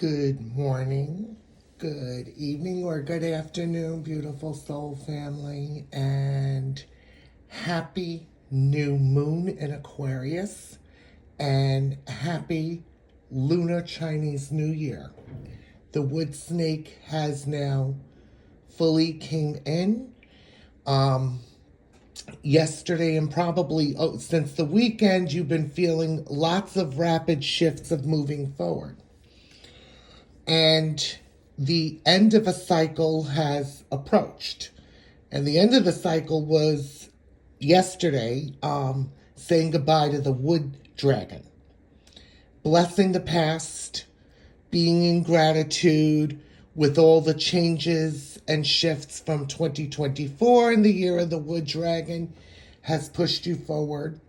Good morning, good evening, or good afternoon, beautiful soul family, and happy new moon in Aquarius, and happy Lunar Chinese New Year. The wood snake has now fully came in. Yesterday and probably since the weekend, you've been feeling lots of rapid shifts of moving forward. And the end of a cycle has approached. And the end of the cycle was yesterday, saying goodbye to the wood dragon. Blessing the past, being in gratitude with all the changes and shifts from 2024 in the year of the wood dragon has pushed you forward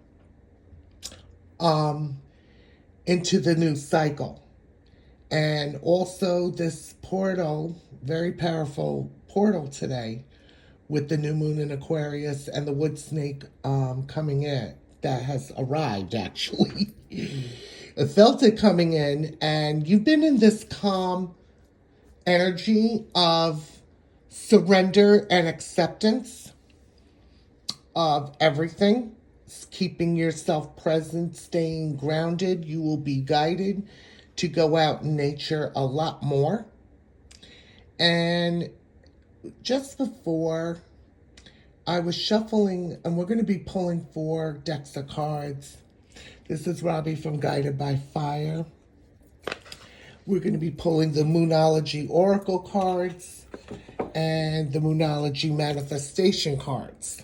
into the new cycle. And also this portal, very powerful portal today with the new moon in Aquarius and the wood snake coming in. That has arrived, actually. I felt it coming in, and you've been in this calm energy of surrender and acceptance of everything, keeping yourself present, staying grounded. You will be guided to go out in nature a lot more. And just before I was shuffling, and we're going to be pulling 4 decks of cards. This is Robbie from Guided by Fire. We're going to be pulling the Moonology Oracle cards and the Moonology Manifestation cards.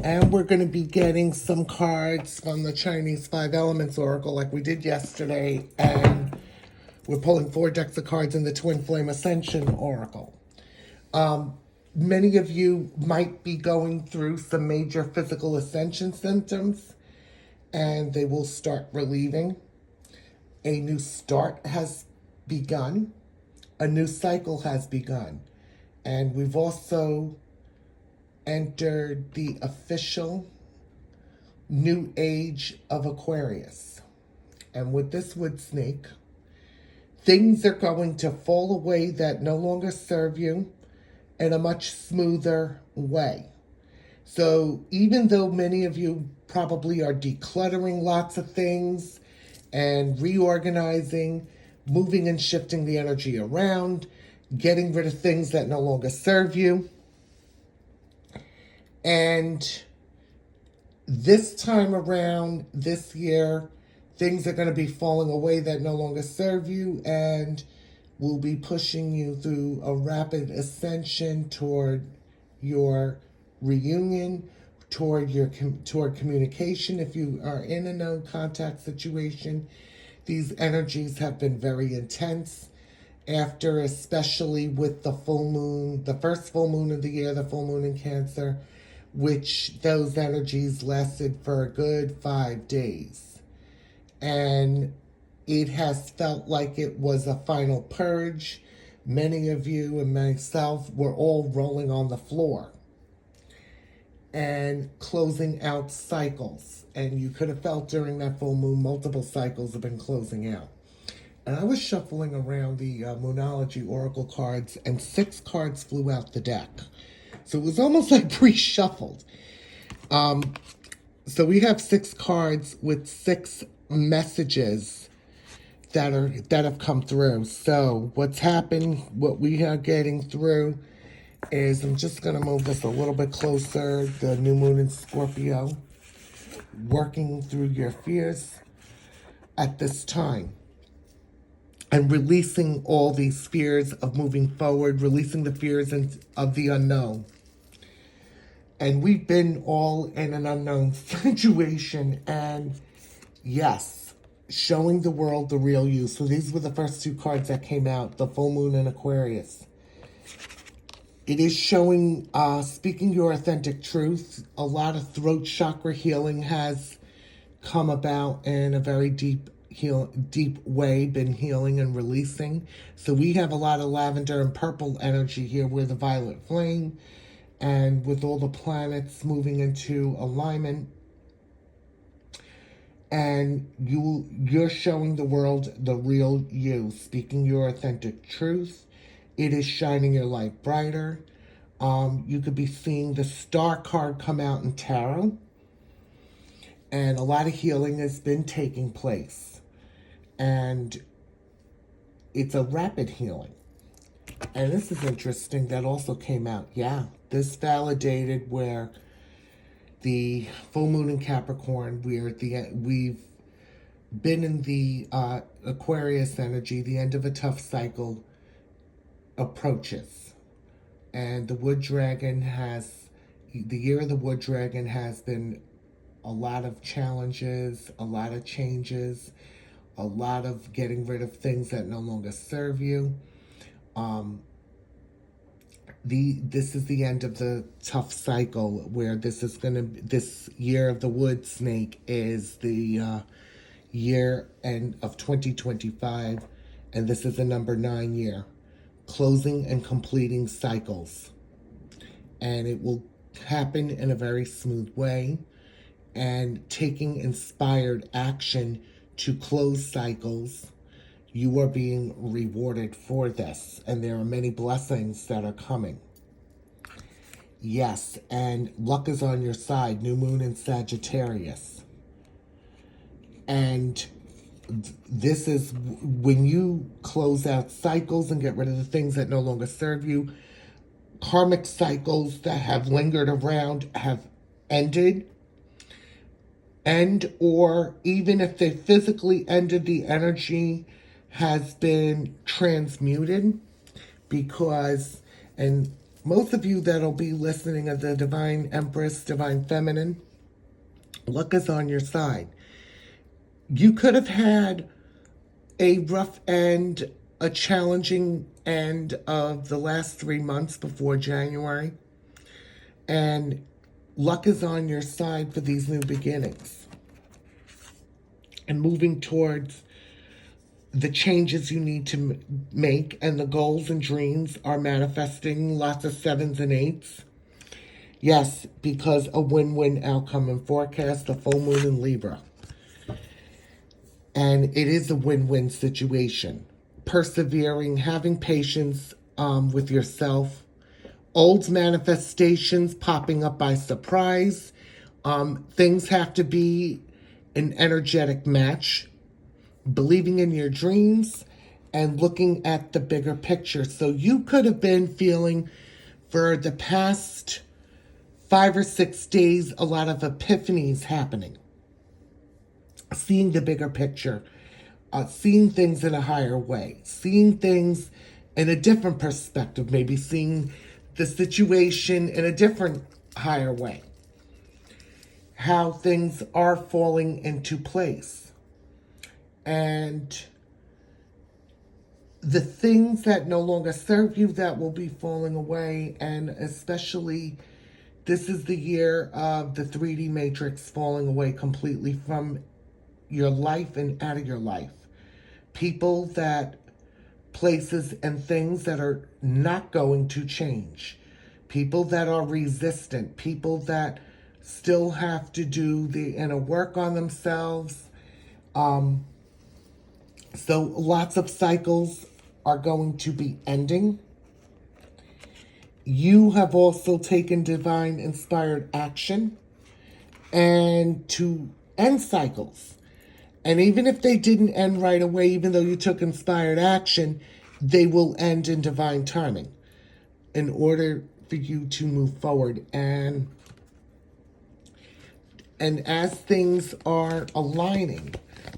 And we're going to be getting some cards from the Chinese 5 Elements Oracle like we did yesterday. And we're pulling 4 decks of cards in the Twin Flame Ascension Oracle. Many of you might be going through some major physical ascension symptoms, and they will start relieving. A new start has begun. A new cycle has begun. And we've also entered the official new age of Aquarius. And with this wood snake, things are going to fall away that no longer serve you in a much smoother way. So even though many of you probably are decluttering lots of things and reorganizing, moving and shifting the energy around, getting rid of things that no longer serve you, and this time around, this year, things are going to be falling away that no longer serve you and will be pushing you through a rapid ascension toward your reunion, toward communication. If you are in a no contact situation, these energies have been very intense. After, especially with the full moon, the first full moon of the year, the full moon in Cancer, which those energies lasted for a good 5 days. And it has felt like it was a final purge. Many of you and myself were all rolling on the floor and closing out cycles. And you could have felt during that full moon, multiple cycles have been closing out. And I was shuffling around the Moonology Oracle cards, and 6 cards flew out the deck. So it was almost like pre-shuffled. So we have 6 cards with 6 messages that have come through. So what's happened, what we are getting through is, I'm just going to move this a little bit closer. The new moon in Scorpio, working through your fears at this time. And releasing all these fears of moving forward, releasing the fears of the unknown. And we've been all in an unknown situation. And yes, showing the world the real you. So these were the first 2 cards that came out, the full moon in Aquarius. It is showing, speaking your authentic truth. A lot of throat chakra healing has come about in a very deep way, been healing and releasing. So we have a lot of lavender and purple energy here with the violet flame, and with all the planets moving into alignment. And you're showing the world the real you, speaking your authentic truth. It is shining your light brighter. You could be seeing the Star card come out in tarot, and a lot of healing has been taking place, and it's a rapid healing. And this is interesting, that also came out. Yeah, this validated where the full moon in Capricorn, we've been in the Aquarius energy, the end of a tough cycle approaches. And the wood dragon the year of the wood dragon has been a lot of challenges, a lot of changes, a lot of getting rid of things that no longer serve you. This is the end of the tough cycle, where this year of the wood snake is the year end of 2025, and this is the number 9 year, closing and completing cycles. And it will happen in a very smooth way, and taking inspired action to close cycles. You are being rewarded for this, and there are many blessings that are coming. Yes, and luck is on your side. New moon in Sagittarius. And this is when you close out cycles and get rid of the things that no longer serve you. Karmic cycles that have lingered around have ended. And or even if they physically ended, the energy has been transmuted, because, and most of you that'll be listening of the Divine Empress, Divine Feminine, luck is on your side. You could have had a rough end, a challenging end of the last 3 months before January, and luck is on your side for these new beginnings and moving towards the changes you need to make, and the goals and dreams are manifesting. Lots of 7s and 8s. Yes, because a win-win outcome in forecast, a full moon in Libra. And it is a win-win situation. Persevering, having patience with yourself. Old manifestations popping up by surprise. Things have to be an energetic match. Believing in your dreams and looking at the bigger picture. So you could have been feeling for the past 5 or 6 days a lot of epiphanies happening. Seeing the bigger picture, seeing things in a higher way, seeing things in a different perspective, maybe seeing the situation in a different higher way. How things are falling into place. And the things that no longer serve you, that will be falling away. And especially, this is the year of the 3D matrix falling away completely from your life and out of your life. People, places and things that are not going to change. People that are resistant. People that still have to do the inner work on themselves. So lots of cycles are going to be ending. You have also taken divine inspired action and to end cycles. And even if they didn't end right away, even though you took inspired action, they will end in divine timing in order for you to move forward. And as things are aligning,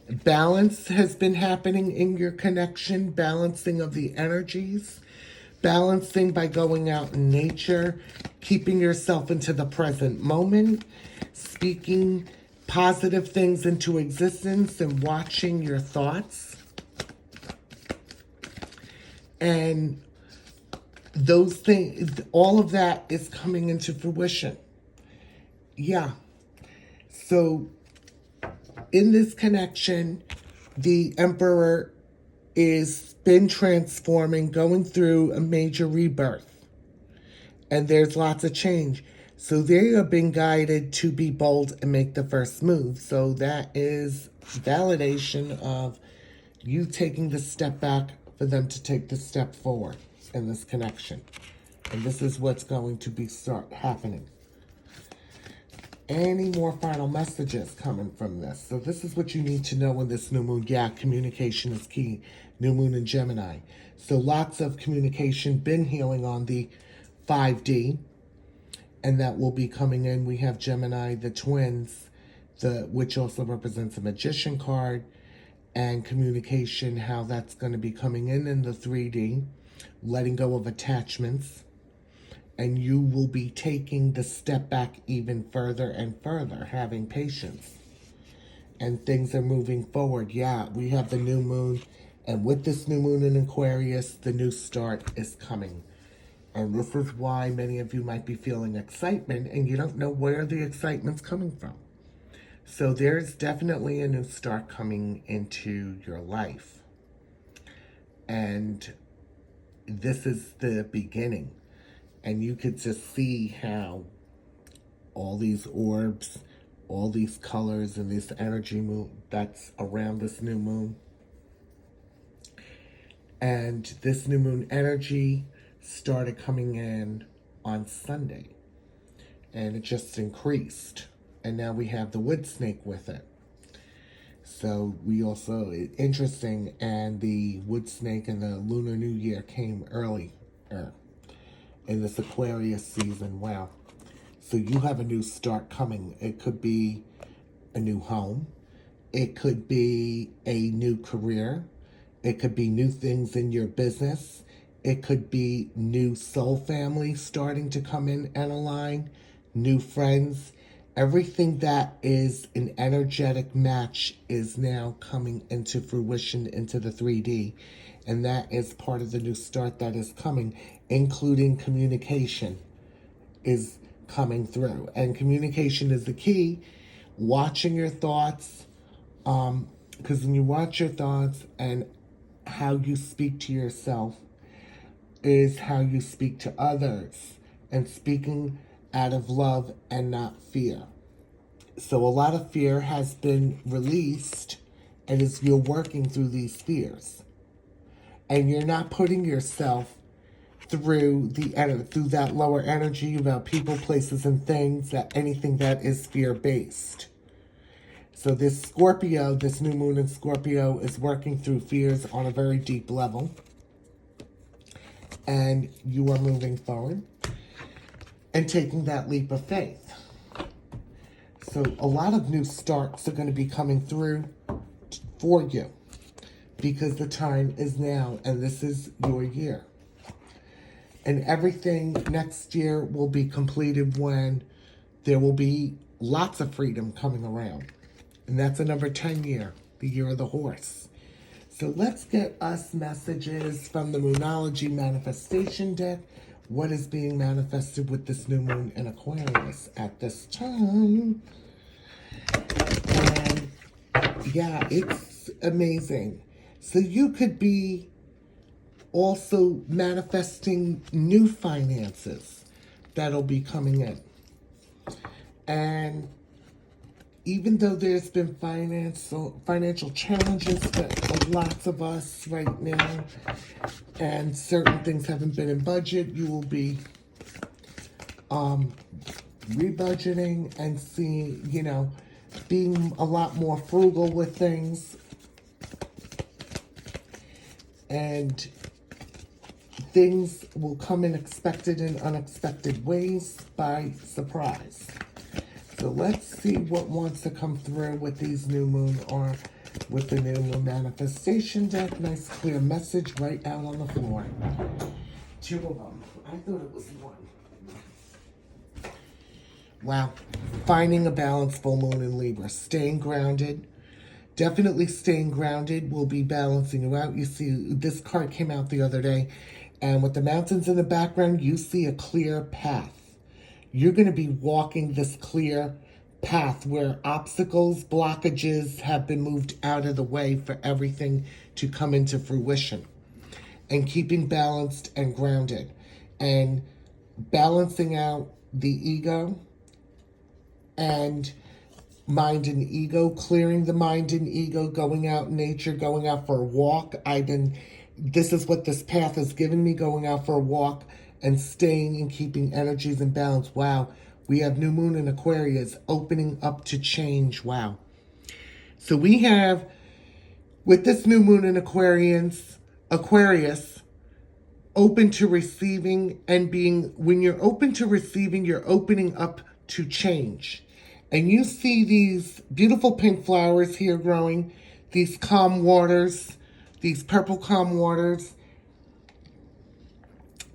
balance has been happening in your connection, balancing of the energies, balancing by going out in nature, keeping yourself into the present moment, speaking positive things into existence, and watching your thoughts. And those things, all of that is coming into fruition. Yeah. So in this connection, the Emperor is been transforming, going through a major rebirth. And there's lots of change. So they are being guided to be bold and make the first move. So that is validation of you taking the step back for them to take the step forward in this connection. And this is what's going to start happening. Any more final messages coming from this? So this is what you need to know in this new moon. Yeah, communication is key. New moon in Gemini. So lots of communication, been healing on the 5D. And that will be coming in. We have Gemini, the twins, which also represents a magician card. And communication, how that's going to be coming in the 3D. Letting go of attachments. And you will be taking the step back even further and further, having patience. And things are moving forward. Yeah, we have the new moon. And with this new moon in Aquarius, the new start is coming. And this is why many of you might be feeling excitement and you don't know where the excitement's coming from. So there's definitely a new start coming into your life. And this is the beginning. And you could just see how all these orbs, all these colors, and this energy that's around this new moon. And this new moon energy started coming in on Sunday. And it just increased. And now we have the wood snake with it. So we also, interesting, and the wood snake and the Lunar New Year came early. In this Aquarius season. Wow. So you have a new start coming. It could be a new home. It could be a new career. It could be new things in your business. It could be new soul family starting to come in and align. New friends. Everything that is an energetic match is now coming into fruition into the 3D. And that is part of the new start that is coming, including communication is coming through. And communication is the key. Watching your thoughts, because when you watch your thoughts and how you speak to yourself is how you speak to others. And speaking out of love and not fear. So a lot of fear has been released, and as you're working through these fears. And you're not putting yourself through that lower energy about people, places, and things, that anything that is fear-based. So this Scorpio, this new moon in Scorpio, is working through fears on a very deep level. And you are moving forward and taking that leap of faith. So a lot of new starts are going to be coming through for you. Because the time is now, and this is your year. And everything next year will be completed when there will be lots of freedom coming around. And that's a number 10 year, the year of the horse. So let's get us messages from the Moonology Manifestation deck. What is being manifested with this new moon in Aquarius at this time? And yeah, it's amazing. So you could be also manifesting new finances that'll be coming in. And even though there's been financial challenges for lots of us right now, and certain things haven't been in budget, you will be rebudgeting and seeing, being a lot more frugal with things. And things will come in expected and unexpected ways by surprise. So let's see what wants to come through with these new moon or with the new moon manifestation deck. Nice clear message right out on the floor. 2 of them. I thought it was 1. Wow. Finding a balance, full moon in Libra. Staying grounded. Definitely staying grounded will be balancing you out. You see, this card came out the other day, and with the mountains in the background, you see a clear path. You're going to be walking this clear path where obstacles, blockages have been moved out of the way for everything to come into fruition. And keeping balanced and grounded. And balancing out the ego and mind and ego, clearing the mind and ego, going out in nature, going out for a walk. This is what this path has given me, going out for a walk and staying and keeping energies in balance. Wow. We have new moon in Aquarius opening up to change. Wow. So we have, with this new moon in Aquarius, open to receiving and being, when you're open to receiving, you're opening up to change. And you see these beautiful pink flowers here growing, these calm waters, these purple calm waters.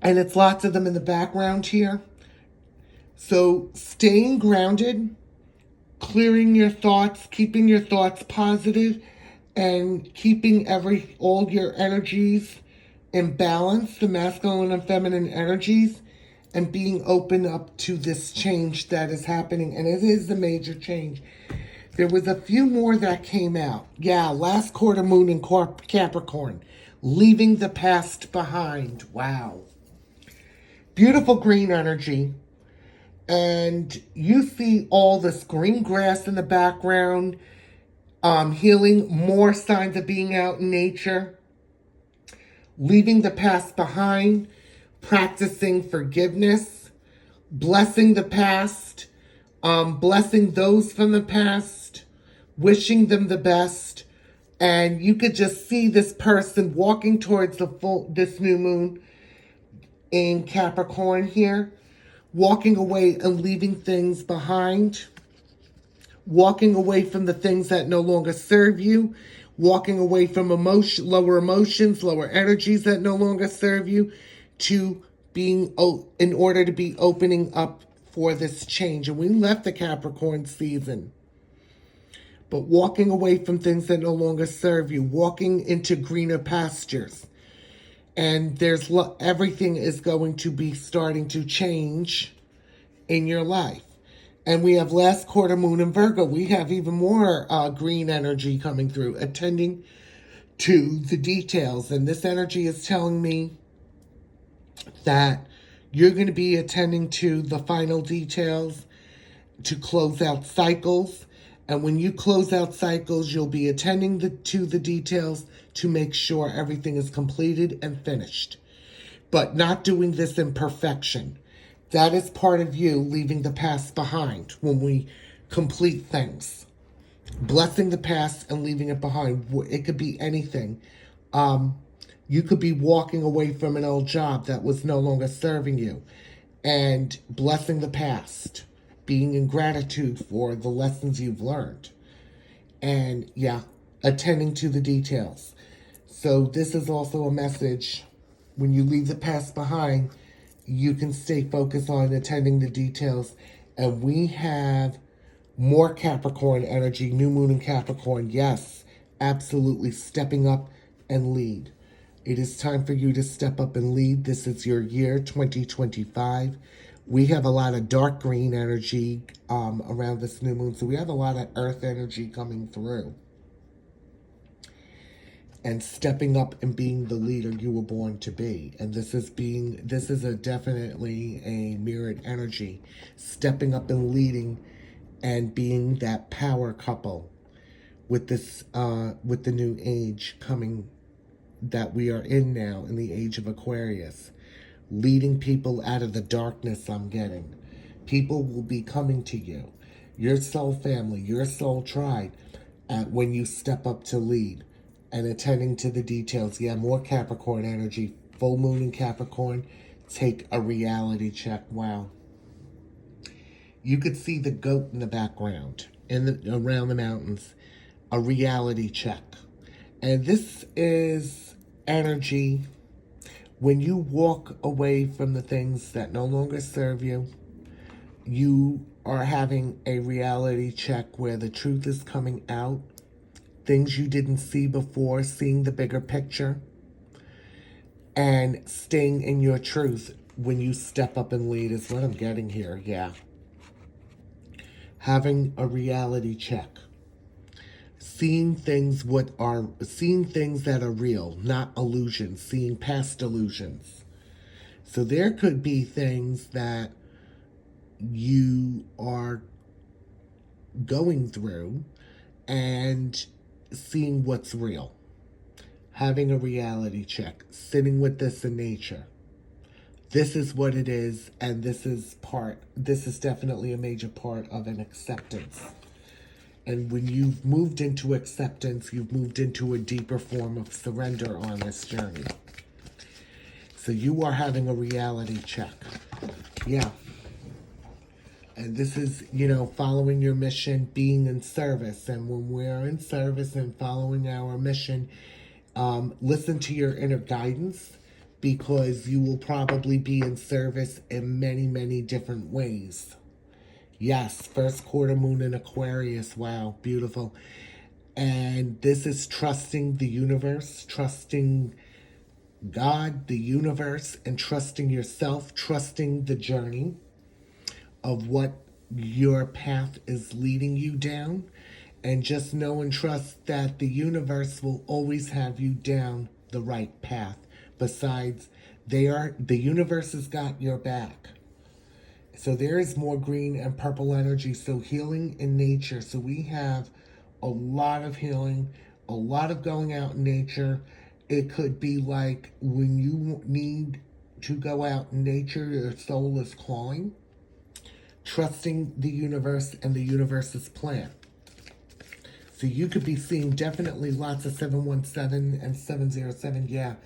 And it's lots of them in the background here. So staying grounded, clearing your thoughts, keeping your thoughts positive, and keeping all your energies in balance, the masculine and feminine energies, and being open up to this change that is happening. And it is a major change. There was a few more that came out. Yeah, last quarter moon in Capricorn, leaving the past behind. Wow. Beautiful green energy. And you see all this green grass in the background, healing, more signs of being out in nature, leaving the past behind, practicing forgiveness, blessing the past, blessing those from the past, wishing them the best. And you could just see this person walking towards this new moon in Capricorn here, walking away and leaving things behind, walking away from the things that no longer serve you, walking away from lower emotions, lower energies that no longer serve you, to being, in order to be opening up for this change. And we left the Capricorn season, but walking away from things that no longer serve you, walking into greener pastures. And everything is going to be starting to change in your life. And we have last quarter moon in Virgo. We have even more green energy coming through, attending to the details. And this energy is telling me that you're going to be attending to the final details to close out cycles. And when you close out cycles, you'll be attending to the details to make sure everything is completed and finished. But not doing this in perfection. That is part of you leaving the past behind when we complete things. Blessing the past and leaving it behind. It could be anything. You could be walking away from an old job that was no longer serving you and blessing the past. Being in gratitude for the lessons you've learned. And yeah, attending to the details. So this is also a message. When you leave the past behind, you can stay focused on attending the details. And we have more Capricorn energy, new moon in Capricorn. Yes, absolutely stepping up and lead. It is time for you to step up and lead. This is your year, 2025. We have a lot of dark green energy around this new moon. So we have a lot of earth energy coming through. And stepping up and being the leader you were born to be. And this is definitely a mirrored energy. Stepping up and leading and being that power couple with this with the new age coming that we are in now, in the age of Aquarius. Leading people out of the darkness I'm getting. People will be coming to you. Your soul family, your soul tribe, when you step up to lead. And attending to the details. Yeah, more Capricorn energy. Full moon in Capricorn. Take a reality check. Wow. You could see the goat in the background. Around the mountains. A reality check. And this is energy. When you walk away from the things that no longer serve you, you are having a reality check where the truth is coming out. Things you didn't see before, seeing the bigger picture, and staying in your truth when you step up and lead is what I'm getting here. Yeah. Having a reality check. Seeing things that are real, not illusions, seeing past illusions. So there could be things that you are going through and seeing what's real. Having a reality check, sitting with this in nature. This is what it is, and this is definitely a major part of an acceptance. And when you've moved into acceptance, you've moved into a deeper form of surrender on this journey. So you are having a reality check. Yeah. And this is, following your mission, being in service. And when we're in service and following our mission, listen to your inner guidance, because you will probably be in service in many, many different ways. Yes, first quarter moon in Aquarius. Wow, beautiful. And this is trusting the universe, trusting God, the universe, and trusting yourself, trusting the journey of what your path is leading you down. And just know and trust that the universe will always have you down the right path. Besides, the universe has got your back. So there is more green and purple energy. So healing in nature. So we have a lot of healing, a lot of going out in nature. It could be like when you need to go out in nature, your soul is calling. Trusting the universe and the universe's plan. So you could be seeing definitely lots of 717 and 707. Yeah.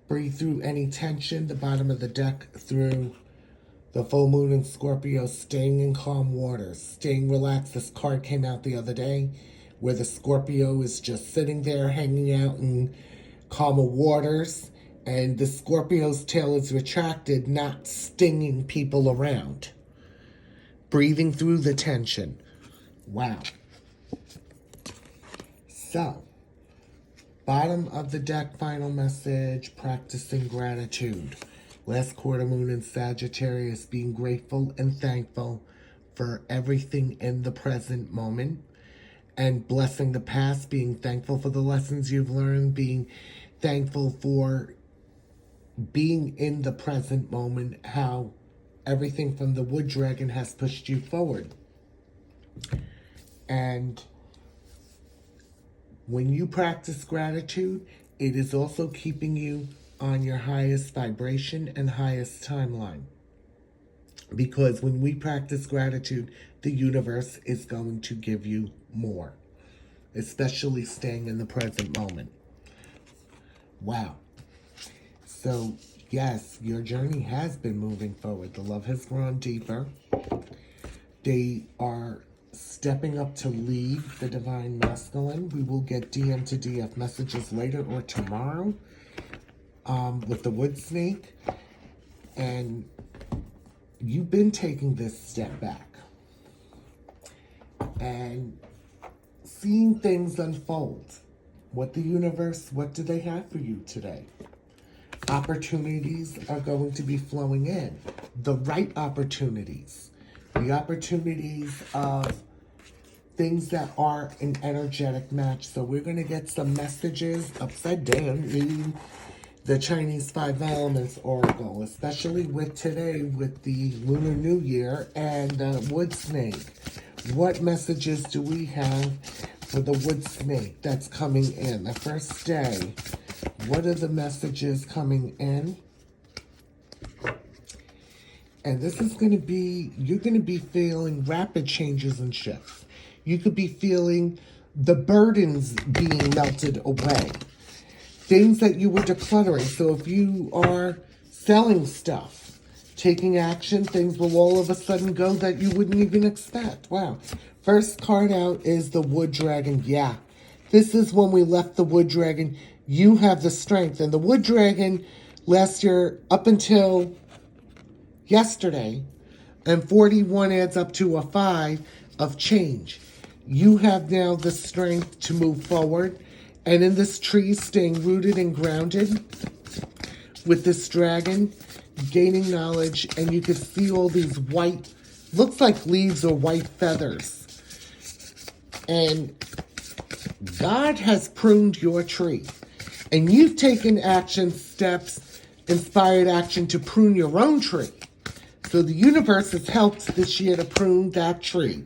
Breathe through any tension. The bottom of the deck through the full moon in Scorpio. Staying in calm waters. Staying relaxed. This card came out the other day where the Scorpio is just sitting there hanging out in calmer waters. And the Scorpio's tail is retracted, not stinging people around. Breathing through the tension. Wow. So, bottom of the deck, final message, practicing gratitude. Last quarter moon in Sagittarius, being grateful and thankful for everything in the present moment. And blessing the past, being thankful for the lessons you've learned, being thankful for being in the present moment, how everything from the wood dragon has pushed you forward. And when you practice gratitude, it is also keeping you on your highest vibration and highest timeline. Because when we practice gratitude, the universe is going to give you more. Especially staying in the present moment. Wow. So, yes, your journey has been moving forward. The love has grown deeper. They are stepping up to lead the divine masculine. We will get DM to DF messages later or tomorrow with the wood snake. And you've been taking this step back and seeing things unfold. What do they have for you today? Opportunities are going to be flowing in. The right opportunities. The opportunities of things that are an energetic match. So we're going to get some messages upside down in the Chinese 5 Elements Oracle, especially with today with the Lunar New Year and the wood snake. What messages do we have for the wood snake that's coming in? The first day, what are the messages coming in? And this is going to be, you're going to be feeling rapid changes and shifts. You could be feeling the burdens being melted away. Things that you were decluttering. So if you are selling stuff, taking action, things will all of a sudden go that you wouldn't even expect. Wow. First card out is the wood dragon. Yeah. This is when we left the wood dragon. You have the strength. And the wood dragon last year up until yesterday, and 41 adds up to a 5 of change. You have now the strength to move forward. And in this tree, staying rooted and grounded with this dragon, gaining knowledge. And you can see all these white, looks like leaves or white feathers. And God has pruned your tree. And you've taken action steps, inspired action to prune your own tree. So the universe has helped this year to prune that tree.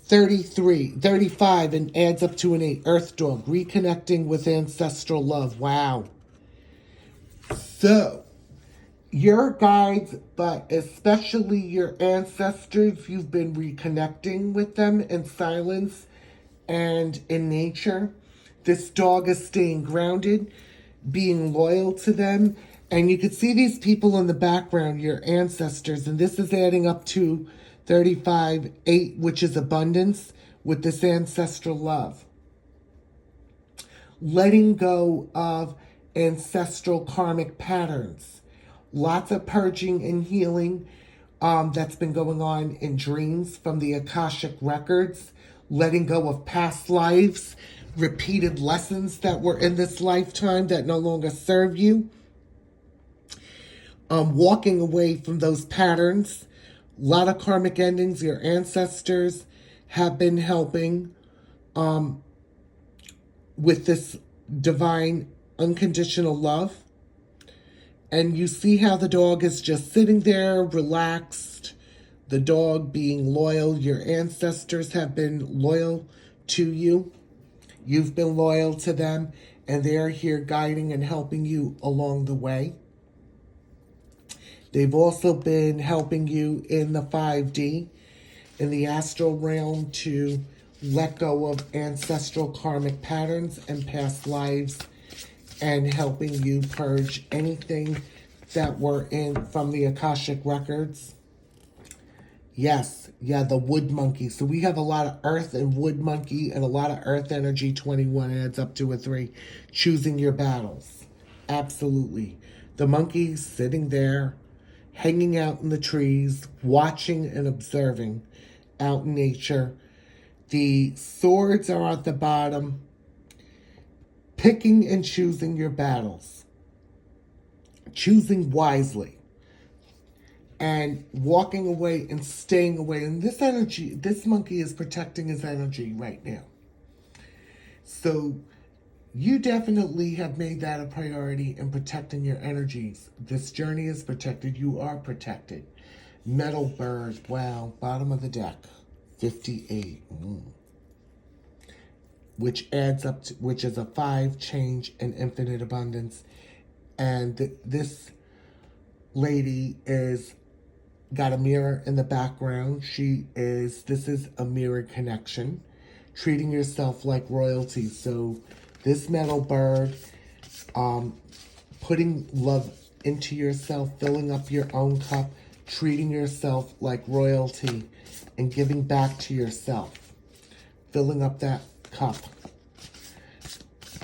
35, and adds up to an 8. Earth dog, reconnecting with ancestral love. Wow. So, your guides, but especially your ancestors, you've been reconnecting with them in silence and in nature. This dog is staying grounded, being loyal to them. And you can see these people in the background, your ancestors, and this is adding up to 35, 8, which is abundance with this ancestral love. Letting go of ancestral karmic patterns. Lots of purging and healing that's been going on in dreams from the Akashic records. Letting go of past lives, repeated lessons that were in this lifetime that no longer serve you. Walking away from those patterns. A lot of karmic endings. Your ancestors have been helping with this divine unconditional love. And you see how the dog is just sitting there, relaxed. The dog being loyal. Your ancestors have been loyal to you. You've been loyal to them. And they're here guiding and helping you along the way. They've also been helping you in the 5D, in the astral realm, to let go of ancestral karmic patterns and past lives, and helping you purge anything that were in from the Akashic records. Yes, yeah, the wood monkey. So we have a lot of earth and wood monkey and a lot of earth energy. 21 adds up to a 3. Choosing your battles. Absolutely. The monkey's sitting there, hanging out in the trees, watching and observing out in nature. The swords are at the bottom. Picking and choosing your battles. Choosing wisely. And walking away and staying away. And this energy, this monkey is protecting his energy right now. So you definitely have made that a priority in protecting your energies. This journey is protected. You are protected. Metal bird. Wow. Bottom of the deck. 58. Which adds up to, which is a 5, change and infinite abundance. And this lady is got a mirror in the background. This is a mirrored connection. Treating yourself like royalty. So this metal bird, putting love into yourself, filling up your own cup, treating yourself like royalty, and giving back to yourself. Filling up that cup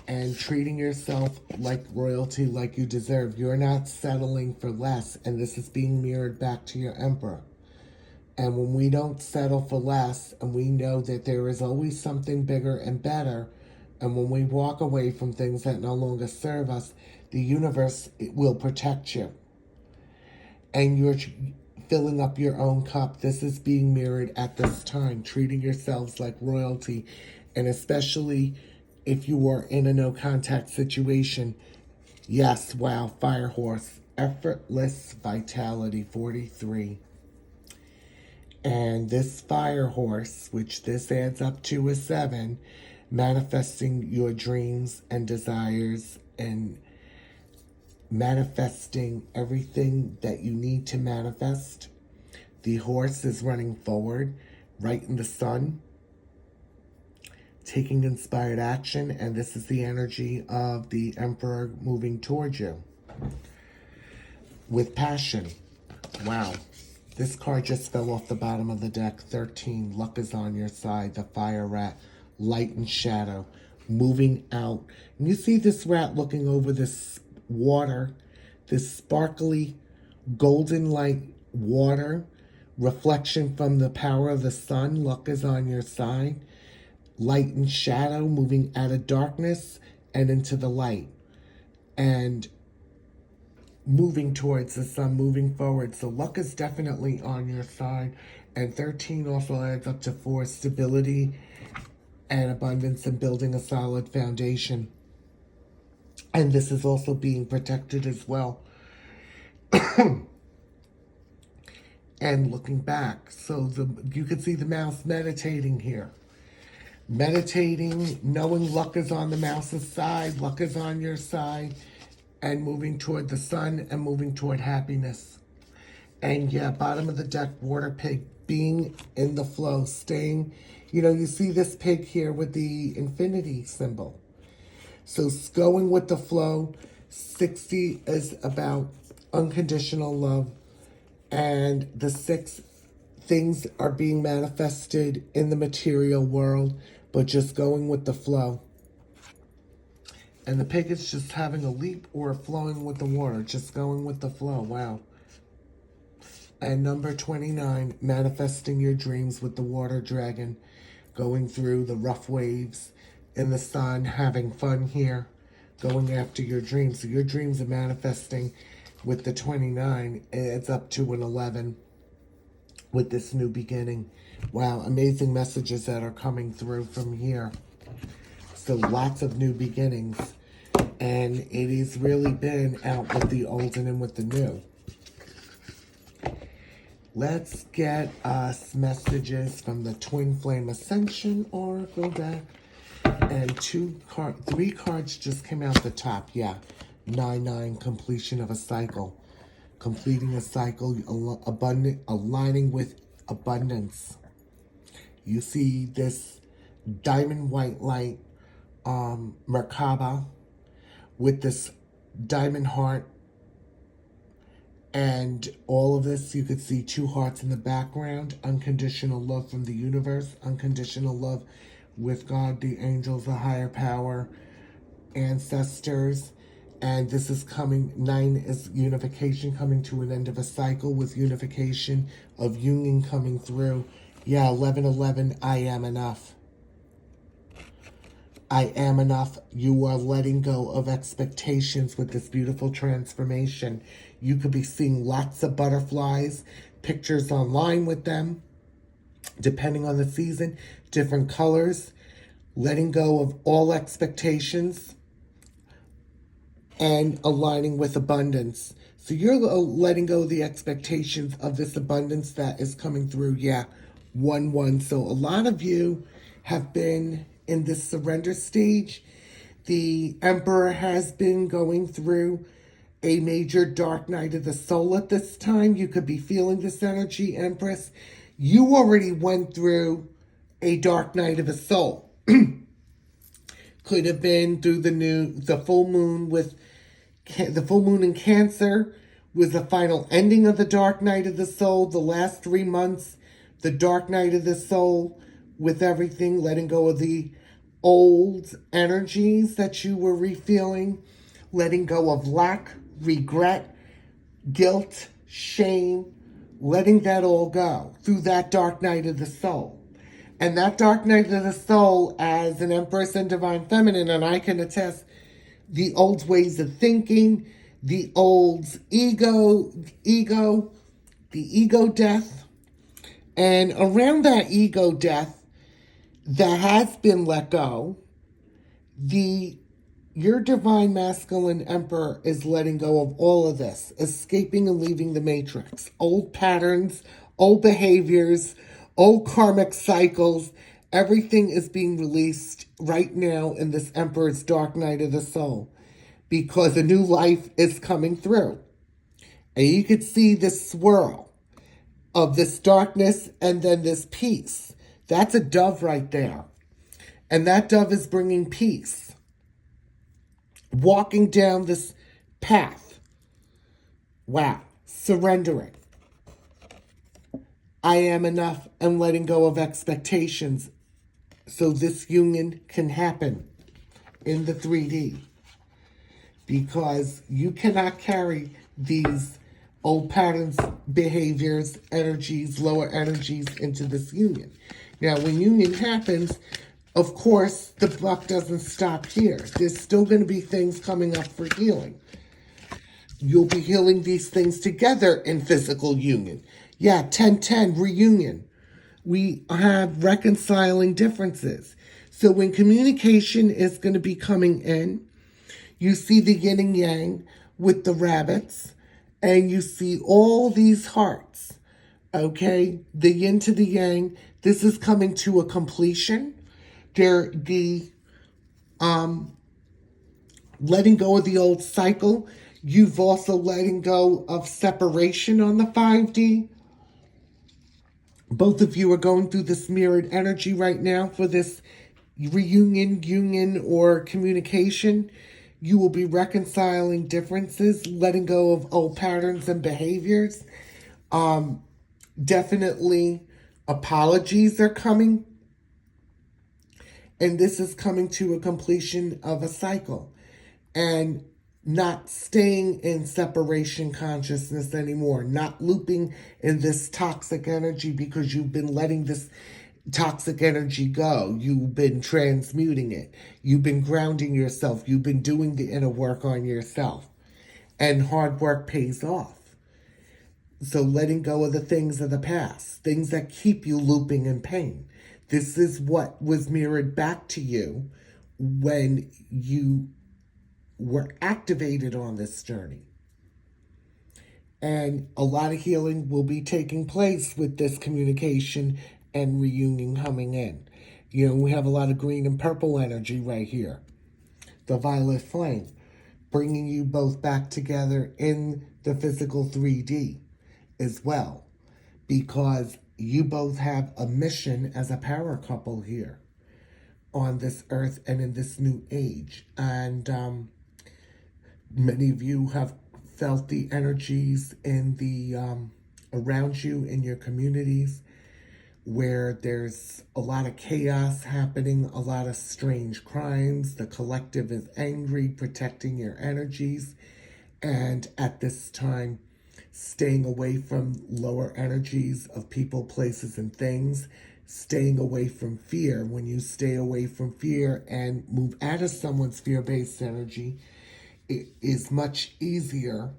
and treating yourself like royalty, like you deserve. You're not settling for less, and this is being mirrored back to your emperor. And when we don't settle for less, and we know that there is always something bigger and better, and when we walk away from things that no longer serve us, the universe will protect you. And you're filling up your own cup. This is being mirrored at this time, treating yourselves like royalty. And especially if you are in a no-contact situation. Yes, wow, fire horse. Effortless vitality, 43. And this fire horse, which this adds up to a 7, manifesting your dreams and desires and manifesting everything that you need to manifest. The horse is running forward, right in the sun, taking inspired action, and this is the energy of the Emperor moving towards you with passion. Wow. This card just fell off the bottom of the deck. 13. Luck is on your side. The fire rat. Light and shadow. Moving out. And you see this rat looking over this water. This sparkly golden light water. Reflection from the power of the sun. Luck is on your side. Light and shadow. Moving out of darkness and into the light. And moving towards the sun, moving forward. So luck is definitely on your side. And 13 also adds up to 4, stability and abundance and building a solid foundation. And this is also being protected as well. and looking back. So you can see the mouse meditating here. Meditating, knowing luck is on the mouse's side, luck is on your side, and moving toward the sun and moving toward happiness. And yeah, bottom of the deck, water pig, being in the flow, staying, you see this pig here with the infinity symbol. So going with the flow. 60 is about unconditional love. And the 6 things are being manifested in the material world, but just going with the flow. And the pig is just having a leap or flowing with the water, just going with the flow. Wow. And number 29, manifesting your dreams with the water dragon, going through the rough waves in the sun, having fun here, going after your dreams. So your dreams are manifesting with the 29. It's up to an 11 with this new beginning. Wow, amazing messages that are coming through from here. So lots of new beginnings. And it has really been out with the old and in with the new. Let's get us messages from the Twin Flame Ascension Oracle deck. And 3 cards just came out the top. Yeah, 9-9, completion of a cycle. Completing a cycle, aligning with abundance. You see this diamond white light, Merkaba, with this diamond heart. And all of this, you could see 2 hearts in the background. Unconditional love from the universe. Unconditional love with God, the angels, the higher power, ancestors. And this is coming, 9 is unification, coming to an end of a cycle with unification of union coming through. Yeah, 11-11, I am enough. I am enough. You are letting go of expectations with this beautiful transformation. You could be seeing lots of butterflies, pictures online with them, depending on the season, different colors, letting go of all expectations and aligning with abundance. So you're letting go of the expectations of this abundance that is coming through. Yeah, 1-1. So a lot of you have been in this surrender stage. The Emperor has been going through a major dark night of the soul at this time. You could be feeling this energy, Empress. You already went through a dark night of the soul. Could have been through the full moon with the full moon in Cancer was the final ending of the dark night of the soul. The last 3 months, the dark night of the soul, with everything, letting go of the old energies that you were refeeling, letting go of lack, regret, guilt, shame, letting that all go through that dark night of the soul. And that dark night of the soul, as an Empress and Divine Feminine, and I can attest, the old ways of thinking, the old ego, the ego death. And around that ego death that has been let go, your Divine Masculine Emperor is letting go of all of this, escaping and leaving the matrix. Old patterns, old behaviors, old karmic cycles, everything is being released right now in this Emperor's dark night of the soul, because a new life is coming through. And you could see this swirl of this darkness and then this peace. That's a dove right there. And that dove is bringing peace. Walking down this path. Wow. Surrendering. I am enough and letting go of expectations so this union can happen in the 3D. Because you cannot carry these old patterns, behaviors, energies, lower energies into this union. Now, when union happens, of course, the buck doesn't stop here. There's still going to be things coming up for healing. You'll be healing these things together in physical union. Yeah, 10-10, reunion. We have reconciling differences. So when communication is going to be coming in, you see the yin and yang with the rabbits, and you see all these hearts Okay, the yin to the yang. This is coming to a completion. The letting go of the old cycle. You've also letting go of separation on the 5D. Both of you are going through this mirrored energy right now for this reunion, union, or communication. You will be reconciling differences, letting go of old patterns and behaviors. Definitely apologies are coming. And this is coming to a completion of a cycle. And not staying in separation consciousness anymore, not looping in this toxic energy because you've been letting this toxic energy go. You've been transmuting it. You've been grounding yourself. You've been doing the inner work on yourself. And hard work pays off. So letting go of the things of the past, things that keep you looping in pain. This is what was mirrored back to you when you were activated on this journey. And a lot of healing will be taking place with this communication and reunion coming in. You know, we have a lot of green and purple energy right here. The violet flame, bringing you both back together in the physical 3D as well. Because you both have a mission as a power couple here on this earth and in this new age. And many of you have felt the energies in the around you in your communities where there's a lot of chaos happening, a lot of strange crimes. The collective is angry, protecting your energies. And at this time, staying away from lower energies of people, places, and things. Staying away from fear. When you stay away from fear and move out of someone's fear-based energy, it is much easier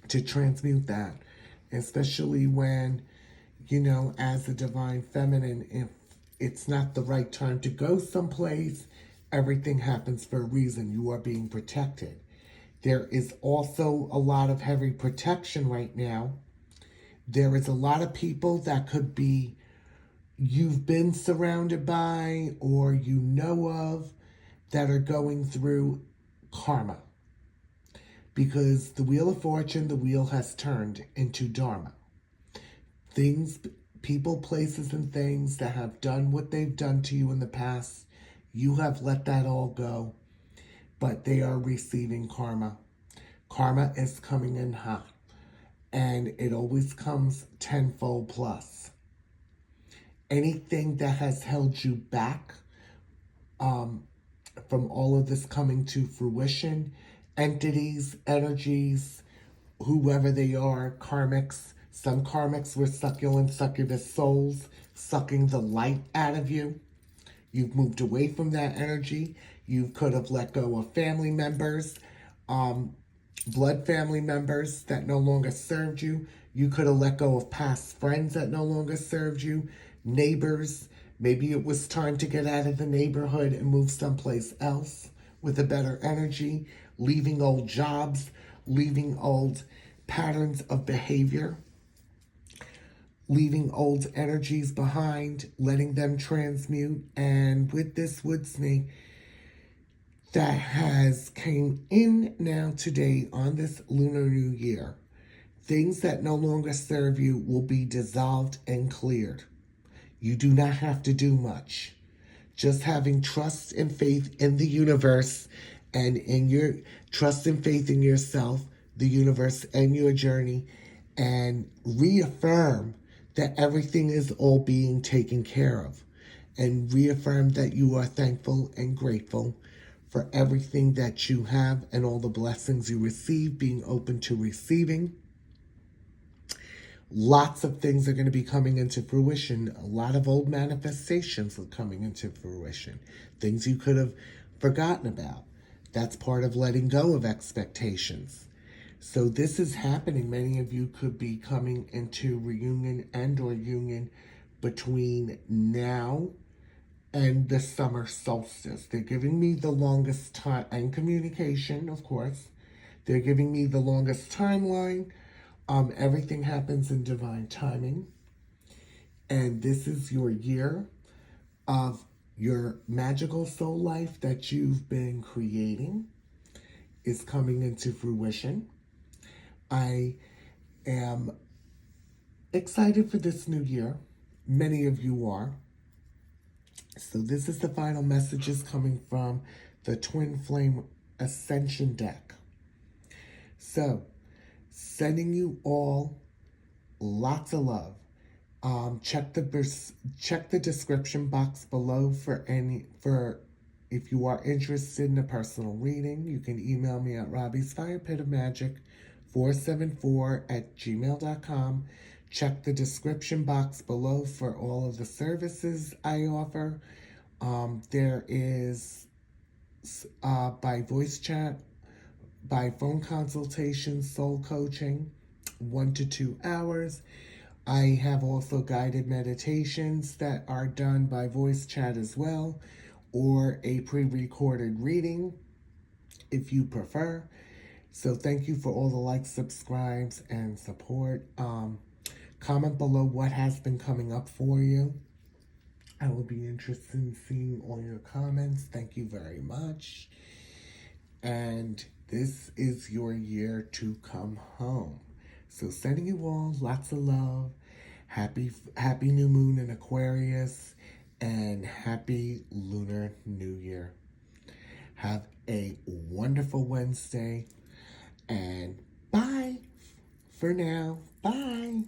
to transmute that, especially when, you know, as a divine feminine, if it's not the right time to go someplace, everything happens for a reason. You are being protected. There is also a lot of heavy protection right now. There is a lot of people that could be you've been surrounded by or you know of that are going through karma. Because the wheel of fortune, the wheel has turned into dharma. Things, people, places, and things that have done what they've done to you in the past, you have let that all go. But they are receiving karma. Karma is coming in hot. And it always comes tenfold plus. Anything that has held you back from all of this coming to fruition, entities, energies, whoever they are, karmics. Some karmics were succulent, succubus souls, sucking the light out of you. You've moved away from that energy. You could have let go of family members, blood family members that no longer served you. You could have let go of past friends that no longer served you, neighbors. Maybe it was time to get out of the neighborhood and move someplace else with a better energy, leaving old jobs, leaving old patterns of behavior, leaving old energies behind, letting them transmute. And with this wood snake that has came in now today on this Lunar New Year, things that no longer serve you will be dissolved and cleared. You do not have to do much. Just having trust and faith in the universe and in your trust and faith in yourself, the universe, and your journey, and reaffirm that everything is all being taken care of. And reaffirm that you are thankful and grateful for everything that you have and all the blessings you receive, being open to receiving. Lots of things are going to be coming into fruition. A lot of old manifestations are coming into fruition. Things you could have forgotten about. That's part of letting go of expectations. So this is happening. Many of you could be coming into reunion and or union between now and the summer solstice. They're giving me the longest time, and communication, of course. They're giving me the longest timeline Everything happens in divine timing. And this is your year of your magical soul life that you've been creating is coming into fruition. I am excited for this new year. Many of you are. So this is the final messages coming from the Twin Flame Ascension deck. So, sending you all lots of love. Check the description box below for if you are interested in a personal reading. You can email me at robbiesfirepitofmagic474@gmail.com. Check the description box below for all of the services I offer. There is by voice chat, by phone consultation, soul coaching, 1 to 2 hours. I have also guided meditations that are done by voice chat as well, or a pre-recorded reading if you prefer. So thank you for all the likes, subscribes, and support. Comment below what has been coming up for you. I will be interested in seeing all your comments. Thank you very much. And this is your year to come home. So sending you all lots of love. Happy new moon in Aquarius. And happy Lunar New Year. Have a wonderful Wednesday. And bye for now. Bye.